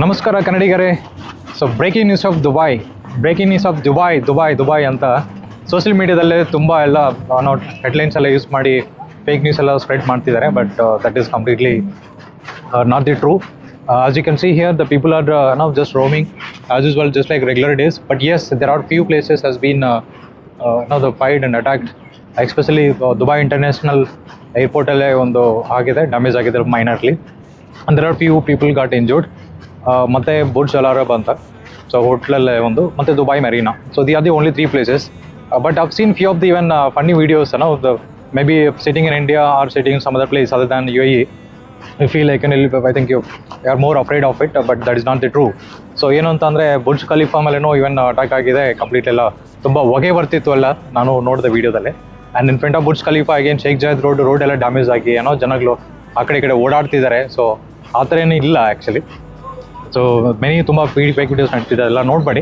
ನಮಸ್ಕಾರ ಕನ್ನಡಿಗರೇ. So breaking news of Dubai ಅಂತ ಸೋಷಿಯಲ್ ಮೀಡಿಯಾದಲ್ಲೇ ತುಂಬ ಎಲ್ಲ ಹೆಡ್ಲೈನ್ಸ್ ಎಲ್ಲ ಯೂಸ್ ಮಾಡಿ ಫೇಕ್ ನ್ಯೂಸ್ ಎಲ್ಲ ಸ್ಪ್ರೆಡ್ ಮಾಡ್ತಿದ್ದಾರೆ. But that is completely not the true. As you can see here, the people are now just roaming as usual, just like regular days. But yes, there are few places has been now the fired and attacked, especially Dubai International Airport alle ಒಂದು ಆಗಿದೆ, damage ಆಗಿದೆ minorly, and there are few people got injured. ಮತ್ತೆ Burj Al Arab ಅಂತ, so ಹೋಟ್ಲಲ್ಲೇ ಒಂದು, ಮತ್ತೆ Dubai Marina. So the are the only 3 places. But I've seen few of the even funny videos, maybe sitting in India or sitting in some other place other than UAE. You feel like I think you are more afraid of it, but that is not the true. So ಏನು ಅಂತಂದರೆ Burj Khalifa ಮೇಲೇನೋ ಇವನ್ attack ಆಗಿದೆ. Complete ಎಲ್ಲ ತುಂಬ ಹೊಗೆ ಬರ್ತಿತ್ತು ಎಲ್ಲ, ನಾನು ನೋಡಿದೆ ವೀಡಿಯೋದಲ್ಲಿ. And in front of Burj Khalifa again Sheikh Zayed road ಎಲ್ಲ ಡ್ಯಾಮೇಜ್ ಆಗಿ ಜನಗಳು ಆ ಕಡೆ ಈ ಕಡೆ ಓಡಾಡ್ತಿದ್ದಾರೆ. ಸೊ ಆ ಥರ ಏನೂ ಇಲ್ಲ ಆ್ಯಕ್ಚುಲಿ. ಸೊ ತುಂಬ ಫೇಕ್ ವಿಡಿಯೋಸ್ ನಡ್ತಿದ್ದಾರೆ, ಎಲ್ಲ ನೋಡಬೇಡಿ.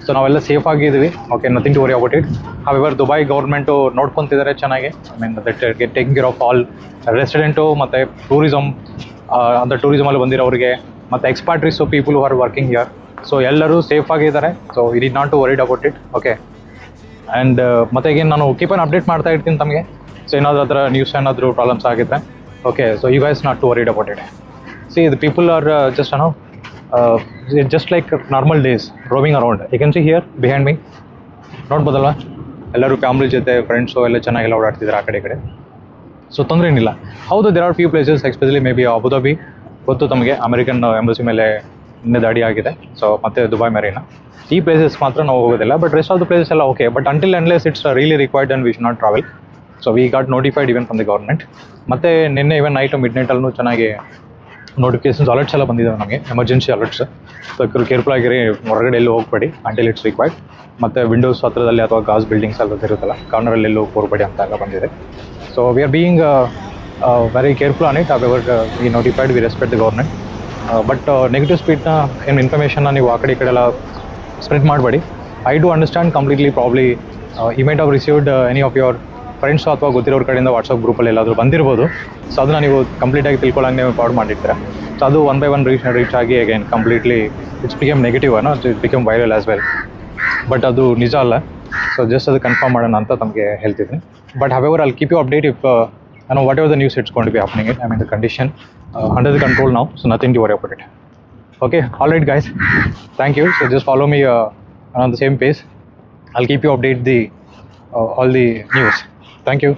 ಸೊ ನಾವೆಲ್ಲ ಸೇಫ್ ಆಗಿದ್ದೀವಿ. Okay, nothing to worry about it. However Dubai government ನೋಡ್ಕೊತಿದ್ದಾರೆ ಚೆನ್ನಾಗಿ. I mean that get taking care of all resident ಮತ್ತು ಟೂರಿಸಮ್, ಅಂತ ಟೂರಿಸಮಲ್ಲಿ ಬಂದಿರೋರಿಗೆ ಮತ್ತು expatriates people who are working here. So ಎಲ್ಲರೂ ಸೇಫ್ ಆಗಿದ್ದಾರೆ. So it is not to worried about it. Okay, and ಮತ್ತೆ ಈಗ ನಾನು ಕೀಪ್ ಆನ್ ಅಪ್ಡೇಟ್ ಮಾಡ್ತಾ ಇರ್ತೀನಿ ತಮಗೆ. ಸೊ ಏನಾದರೂ ಅದರ ನ್ಯೂಸ್ ಏನಾದರೂ ಪ್ರಾಬ್ಲಮ್ಸ್ ಆಗಿದ್ರೆ. Okay, so you guys not to worried about it. See the people are just like normal days roaming around. You can see here behind me, ನೋಡ್ಬೋದಲ್ವಾ, ಎಲ್ಲರೂ family ಜೊತೆ friends ಎಲ್ಲ ಚೆನ್ನಾಗೆಲ್ಲ ಓಡಾಡ್ತಿದ್ದಾರೆ ಆ ಕಡೆ ಈ ಕಡೆ. ಸೊ ತೊಂದರೆ ಏನಿಲ್ಲ. ಹೌದು, there are few places, especially maybe Abu Dhabi ಗೊತ್ತು ತಮಗೆ, ಅಮೆರಿಕನ್ ಎಂಬಸಿ ಮೇಲೆ ಇನ್ನೇ ದಾಳಿ ಆಗಿದೆ. ಸೊ ಮತ್ತು ದುಬೈ ಮೆರೀನಾ, ಈ ಪ್ಲೇಸಸ್ ಮಾತ್ರ ನಾವು ಹೋಗೋದಿಲ್ಲ. But rest of the places ಎಲ್ಲ okay. But until unless it's really required and we should not travel. So we got notified even from the government. ಮತ್ತು ನಿನ್ನೆ ಇವನ್ ನೈಟು ಮಿಡ್ನೈಟಲ್ಲೂ ಚೆನ್ನಾಗಿ ನೋಟಿಫಿಕೇಶನ್ಸ್ ಅಲರ್ಟ್ಸ್ ಎಲ್ಲ ಬಂದಿದ್ದಾವೆ ನಮಗೆ, ಎಮರ್ಜೆನ್ಸಿ ಅಲರ್ಟ್ಸ್. ಸೊ ಕೇರ್ಫುಲ್ ಆಗಿರಿ, ಹೊರಗಡೆ ಎಲ್ಲೂ ಹೋಗಬೇಡಿ ಅಂಟಿಲ್ ಇಟ್ಸ್ ರಿಕ್ವೈರ್ಡ್. ಮತ್ತು ವಿಂಡೋಸ್ ಹತ್ರದಲ್ಲಿ ಅಥವಾ ಗಾಸ್ ಬಿಲ್ಡಿಂಗ್ಸ್ ಎಲ್ಲ ಇರುತ್ತಲ್ಲ, ಕಾರ್ನರಲ್ಲಿ ಎಲ್ಲೂ ಹೋಗಬೇಡಿ ಅಂತ ಎಲ್ಲ ಬಂದಿದೆ. So we are being very careful on it. Our we notified, we respect the government. But negative ಸ್ಪೀಡ್ನ ಏನು ಇನ್ಫಾರ್ಮೇಷನ್ನ ನೀವು ಆ ಕಡೆ ಈ ಕಡೆ ಎಲ್ಲ ಸ್ಪ್ರೆಡ್ ಮಾಡಬೇಡಿ. I do understand completely. Probably you might have received any of your friends ಅಥವಾ ಗೊತ್ತಿರೋರ ಕಡೆಯಿಂದ ವಾಟ್ಸಪ್ ಗ್ರೂಪಲ್ಲಿ ಎಲ್ಲಾದರೂ ಬಂದಿರ್ಬೋದು. ಸೊ ಅದನ್ನು ನೀವು ಕಂಪ್ಲೀಟಾಗಿ ತಿಳ್ಕೊಳ್ಳೋಂಗೆ ನೀವು ಫಾರ್ವರ್ಡ್ ಮಾಡಿರ್ತೀರ. ಸೊ ಅದು ಒನ್ ಬೈ ಒನ್ ರೀಚ್ ಆಗಿ again completely it's become negative, it become viral as well. But ಅದು ನಿಜ ಅಲ್ಲ. ಸೊ ಜಸ್ಟ್ ಅದು ಕನ್ಫರ್ಮ್ ಮಾಡೋಣ ಅಂತ ತಮಗೆ ಹೇಳ್ತಿದ್ದೀನಿ. But however I'll keep you update if whatever the news it's going to be happening it. I mean the condition under the control now, so nothing to worry about it. Okay, all right guys, thank you. So just follow me on the same page. I'll keep you update the all the news. Thank you.